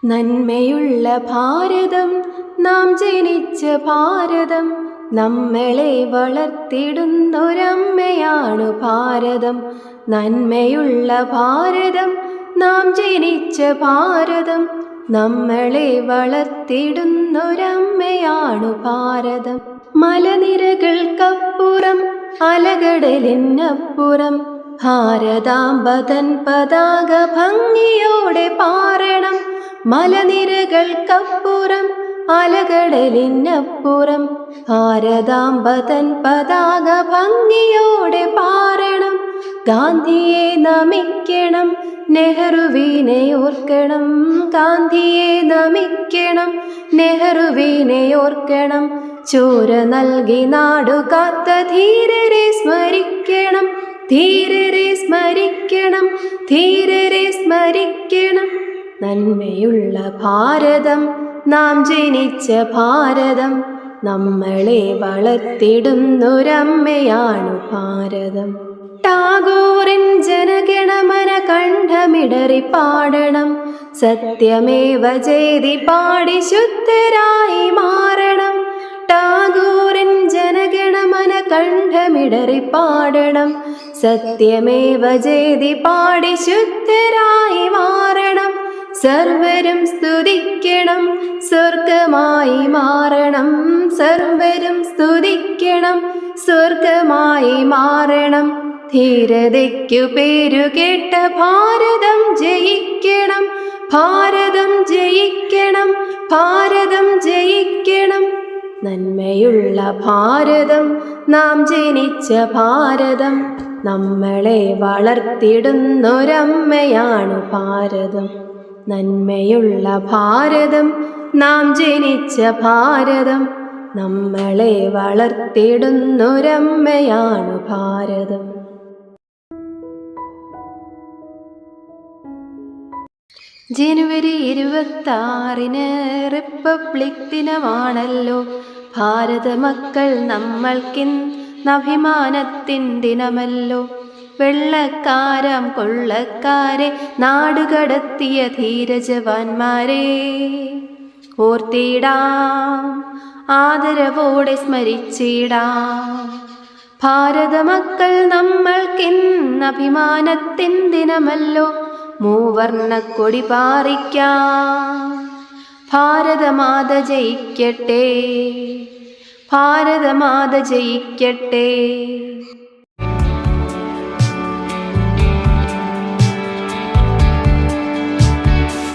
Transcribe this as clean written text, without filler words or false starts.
നന്മയുള്ള ഭാരതം, നാം ജനിച്ച ഭാരതം, നമ്മളെ വളർത്തിടുന്നൊരമ്മയാണു ഭാരതം. നന്മയുള്ള ഭാരതം, നാം ജനിച്ച ഭാരതം, നമ്മളെ വളർത്തിടുന്നൊരമ്മയാണു ഭാരതം. മലനിരകൾക്കപ്പുറം അലകടലിനപ്പുറം ഭാരതാംബതൻ പതാക ഭംഗിയോടെ പാറണം. മലനിരകൾക്കപ്പുറം അലകടലിനപ്പുറം ഭാരതാംബതൻ പതാക ഭംഗിയോടെ പാറണം. ഗാന്ധിയെ നമിക്കണം, നെഹ്റുവിനെ ഓർക്കണം. ഗാന്ധിയെ നമിക്കണം, നെഹ്റുവിനെ ഓർക്കണം. ചോര നൽകി നാടുകാത്ത ധീരരെ സ്മരിക്കണം. ധീരരെ സ്മരിക്കണം, ധീരരെ സ്മരിക്കണം. നന്മയുള്ള ഭാരതം, നാം ജനിച്ച ഭാരതം, നമ്മളെ വളർത്തിടുന്നൊരമ്മയാണു ഭാരതം. ടാഗോറിൻ ജനഗണമന കണ്ഠമിടറി പാടണം. സത്യമേവ ജയതി പാടി ശുദ്ധരായി മാറണം. ടാഗോറിൻ ജനഗണമന കണ്ഠമിടറി പാടണം. സത്യമേവ ജയതി പാടി ശുദ്ധരായി മാറണം. സർവരും സ്തുതിക്കണം, സ്വർഗമായി മാറണം. സർവരും സ്തുതിക്കണം, സ്വർഗമായി മാറണം. ധീരതയ്ക്കു പേരുകേട്ട ഭാരതം ജയിക്കണം. ഭാരതം ജയിക്കണം, ഭാരതം ജയിക്കണം. നന്മയുള്ള ഭാരതം, നാം ജനിച്ച ഭാരതം, നമ്മളെ വളർത്തിടുന്നൊരമ്മയാണു ഭാരതം. നന്മയുള്ള ഭാരതം, നാം ജനിച്ച ഭാരതം, നമ്മളെ വളർത്തിടുന്നൊരമ്മയാണു ഭാരതം. ജനുവരി 26 റിപ്പബ്ലിക് ദിനമാണല്ലോ. ഭാരത മക്കൾ നമ്മൾക്കിന്ന് അഭിമാനത്തിൻ ദിനമല്ലോ. വെള്ളക്കാരാം കൊള്ളക്കാരെ നാടുകടത്തിയ ധീരജവാന്മാരെ ഓർത്തിടാം, ആദരവോടെ സ്മരിച്ചിടാം. ഭാരത മക്കൾ നമ്മൾക്കിന്ന് അഭിമാനത്തിൻ ദിനമല്ലോ. മൂവർണ്ണക്കൊടി പാറിക്കാം. ഭാരതമാത ജയിക്കട്ടെ, ഭാരതമാത ജയിക്കട്ടെ.